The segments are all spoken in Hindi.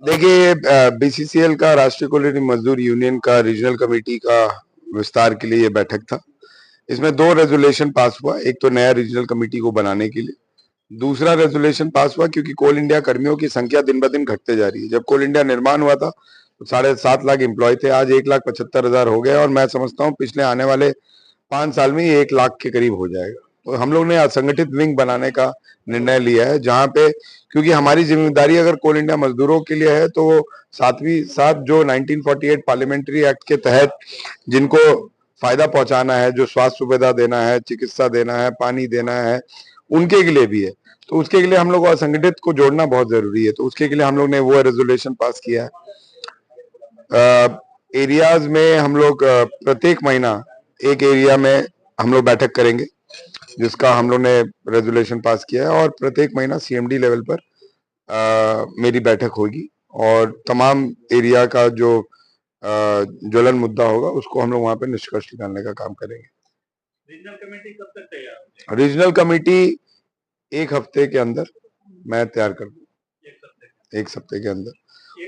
देखिए, बीसीसीएल का राष्ट्रीय कोयला मजदूर यूनियन का रीजनल कमेटी का विस्तार के लिए ये बैठक था। इसमें दो रेजोल्यूशन पास हुआ। एक तो नया रीजनल कमेटी को बनाने के लिए, दूसरा रेजोल्यूशन पास हुआ क्योंकि कोल इंडिया कर्मियों की संख्या दिन ब दिन घटते जा रही है। जब कोल इंडिया निर्माण हुआ था तो 7.5 लाख एम्प्लॉय थे, आज 1,75,000 हो गए और मैं समझता हूँ पिछले आने वाले 5 साल में ये 1 लाख के करीब हो जाएगा। तो हम लोग ने असंगठित विंग बनाने का निर्णय लिया है, जहां पे क्योंकि हमारी जिम्मेदारी अगर कोल इंडिया मजदूरों के लिए है तो साथ जो 1948 पार्लियामेंट्री एक्ट के तहत जिनको फायदा पहुंचाना है, जो स्वास्थ्य सुविधा देना है, चिकित्सा देना है, पानी देना है, उनके के लिए भी है। तो उसके लिए हम लोग असंगठित को जोड़ना बहुत जरूरी है। तो उसके लिए हम लोग ने वो रेजोल्यूशन पास किया है। एरियाज में हम लोग प्रत्येक महीना एक एरिया में हम लोग बैठक करेंगे, जिसका हम लोग ने रेजोल्यूशन पास किया है, और प्रत्येक महीना सीएमडी लेवल पर मेरी बैठक होगी और तमाम एरिया का जो ज्वलन मुद्दा होगा उसको हम लोग वहां पे निष्कर्ष निकालने का काम करेंगे। रीजनल कमेटी कब तक तैयार हो जाएगी? रीजनल कमेटी 1 हफ्ते के अंदर मैं तैयार कर दूँ, 1 हफ्ते के अंदर।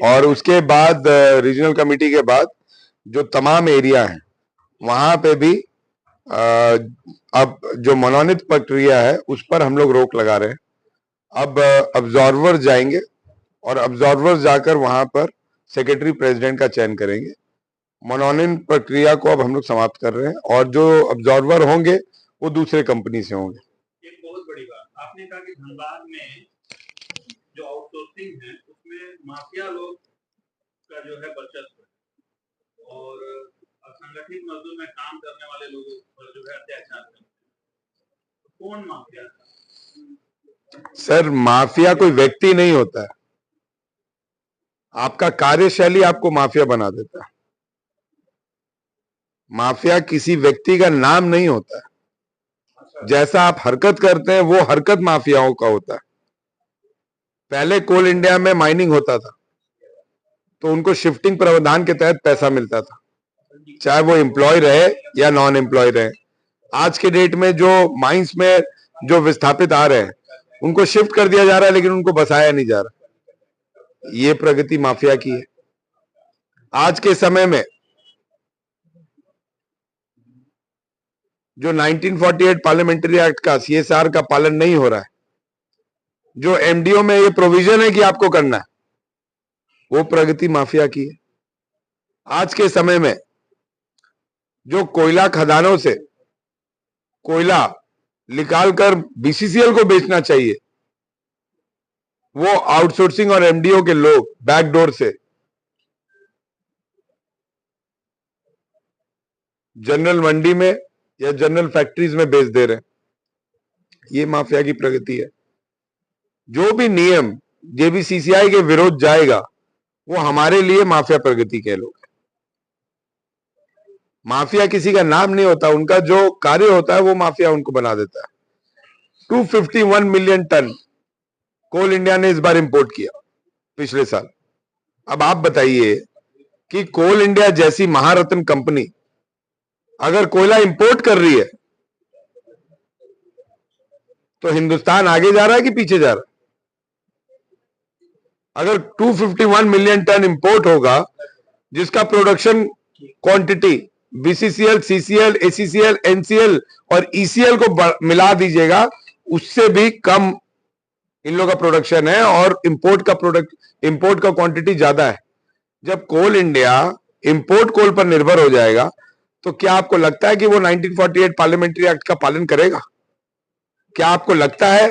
और उसके बाद रीजनल कमेटी के बाद जो तमाम एरिया है वहां पे भी अब जो मनोनीत प्रक्रिया है उस पर हम लोग रोक लगा रहे हैं। अब ऑब्जर्वर जाएंगे और ऑब्जर्वर जाकर वहां पर सेक्रेटरी प्रेसिडेंट का चयन करेंगे। मनोनयन प्रक्रिया को अब हम लोग समाप्त कर रहे हैं और जो ऑब्जर्वर होंगे वो दूसरे कंपनी से होंगे। एक बहुत बड़ी बात आपने कहा कि धनबाद में जो आउटसोर्सिंग है उसमें माफिया लोग का जो है वर्चस्व है और असंगठित मजदूर में काम करने वाले लोगों पर जो है अत्याचार करते हैं। कौन माफिया था? सर, माफिया कोई व्यक्ति नहीं होता है, आपका कार्यशैली आपको माफिया बना देता है। माफिया किसी व्यक्ति का नाम नहीं होता है। जैसा आप हरकत करते हैं वो हरकत माफियाओं का होता है। पहले कोल इंडिया में माइनिंग होता था तो उनको शिफ्टिंग प्रावधान के तहत पैसा मिलता था, चाहे वो एम्प्लॉय रहे या नॉन एम्प्लॉय रहे। आज के डेट में जो माइंस में जो विस्थापित आ रहे हैं उनको शिफ्ट कर दिया जा रहा है, लेकिन उनको बसाया नहीं जा रहा। ये प्रगति माफिया की है। आज के समय में जो 1948 पार्लियामेंट्री एक्ट का सीएसआर का पालन नहीं हो रहा है, जो एमडीओ में ये प्रोविजन है कि आपको करना है, वो प्रगति माफिया की है। आज के समय में जो कोयला खदानों से कोयला निकालकर बीसीसीएल को बेचना चाहिए, वो आउटसोर्सिंग और एमडीओ के लोग बैकडोर से जनरल मंडी में या जनरल फैक्ट्रीज में बेच दे रहे हैं। ये माफिया की प्रगति है। जो भी नियम जेबीसीसीआई के विरोध जाएगा वो हमारे लिए माफिया प्रगति के लोग। माफिया किसी का नाम नहीं होता, उनका जो कार्य होता है वो माफिया उनको बना देता है। 251 मिलियन टन कोल इंडिया ने इस बार इंपोर्ट किया पिछले साल। अब आप बताइए कि कोल इंडिया जैसी महारत्न कंपनी अगर कोयला इंपोर्ट कर रही है तो हिंदुस्तान आगे जा रहा है कि पीछे जा रहा है? अगर 251 मिलियन टन इंपोर्ट होगा, जिसका production quantity BCCL, CCL, ACCL, NCL और ईसीएल को मिला दीजिएगा, उससे भी कम इन लोगों का प्रोडक्शन है और इंपोर्ट का क्वांटिटी ज्यादा है। जब कोल इंडिया इंपोर्ट कोल पर निर्भर हो जाएगा तो क्या आपको लगता है कि वो 1948 पार्लियामेंट्री एक्ट का पालन करेगा? क्या आपको लगता है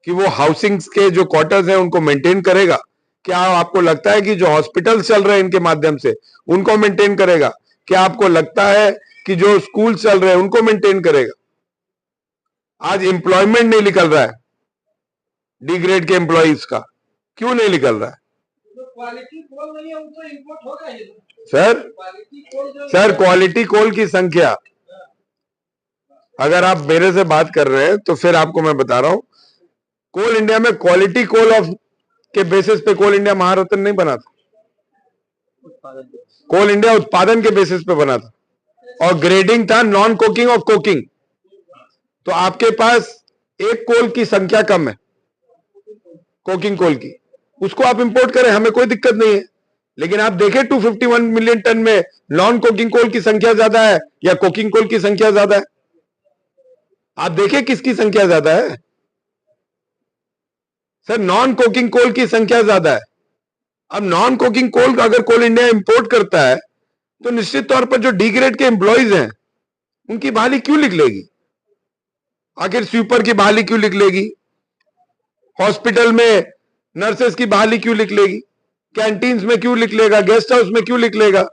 कि वो हाउसिंग्स के जो क्वार्टर्स हैं उनको मेंटेन करेगा? क्या आपको लगता है कि जो हॉस्पिटल चल रहे हैं इनके माध्यम से उनको मेंटेन करेगा? क्या आपको लगता है कि जो स्कूल चल रहे हैं उनको मेंटेन करेगा? आज एम्प्लॉयमेंट नहीं निकल रहा है डी ग्रेड के एम्प्लॉइज का। क्यों नहीं निकल रहा है? क्वालिटी कोल नहीं है, उनको इंपोर्ट होगा ये। सर, क्वालिटी कोल की संख्या, अगर आप मेरे से बात कर रहे हैं तो फिर आपको मैं बता रहा हूं, कोल इंडिया में क्वालिटी कोल ऑफ के बेसिस पे कोल इंडिया महारत्न नहीं बना था। कोल इंडिया उत्पादन के बेसिस पे बना था और ग्रेडिंग था नॉन कोकिंग और कोकिंग। तो आपके पास एक कोल की संख्या कम है कोकिंग कोल की, उसको आप इंपोर्ट करें, हमें कोई दिक्कत नहीं है। लेकिन आप देखें 251 मिलियन टन में नॉन कोकिंग कोल की संख्या ज्यादा है या कोकिंग कोल की संख्या ज्यादा है? आप देखें किसकी संख्या ज्यादा है? सर, नॉन कोकिंग कोल की संख्या ज्यादा है। अब नॉन कोकिंग कोल अगर कोल इंडिया इंपोर्ट करता है तो निश्चित तौर पर जो डी ग्रेड के एम्प्लॉइज हैं उनकी बहाली क्यों लिख लेगी? आखिर स्वीपर की बहाली क्यों लिख लेगी? हॉस्पिटल में नर्सेस की बहाली क्यों लिख लेगी? कैंटीन्स में क्यों लिख लेगा? गेस्ट हाउस में क्यों लिख लेगा?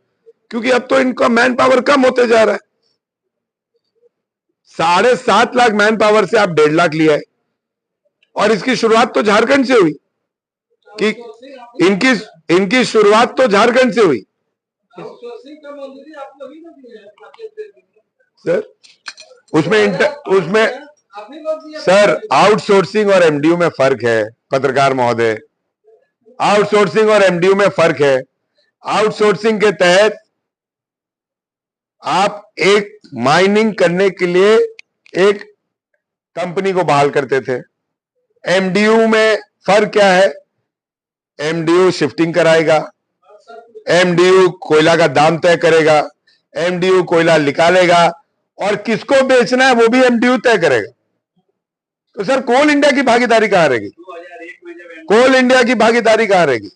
क्योंकि अब तो इनका मैन पावर कम होते जा रहा है। 7.5 लाख मैन पावर से आप 1.5 लाख लिया है, और इसकी शुरुआत तो झारखंड से हुई कि इनकी शुरुआत तो झारखंड से हुई। सर, उसमें सर आउटसोर्सिंग और एमडीयू में फर्क है पत्रकार महोदय, आउटसोर्सिंग और एमडीयू में फर्क है। आउटसोर्सिंग के तहत आप एक माइनिंग करने के लिए एक कंपनी को बहाल करते थे। एमडीयू में फर्क क्या है? एमडीयू शिफ्टिंग कराएगा, एमडीयू कोयला का दाम तय करेगा, एमडीयू कोयला निकालेगा और किसको बेचना है वो भी एमडीयू तय करेगा। तो सर, कोल इंडिया की भागीदारी कहां रहेगी? कोल इंडिया की भागीदारी कहां रहेगी?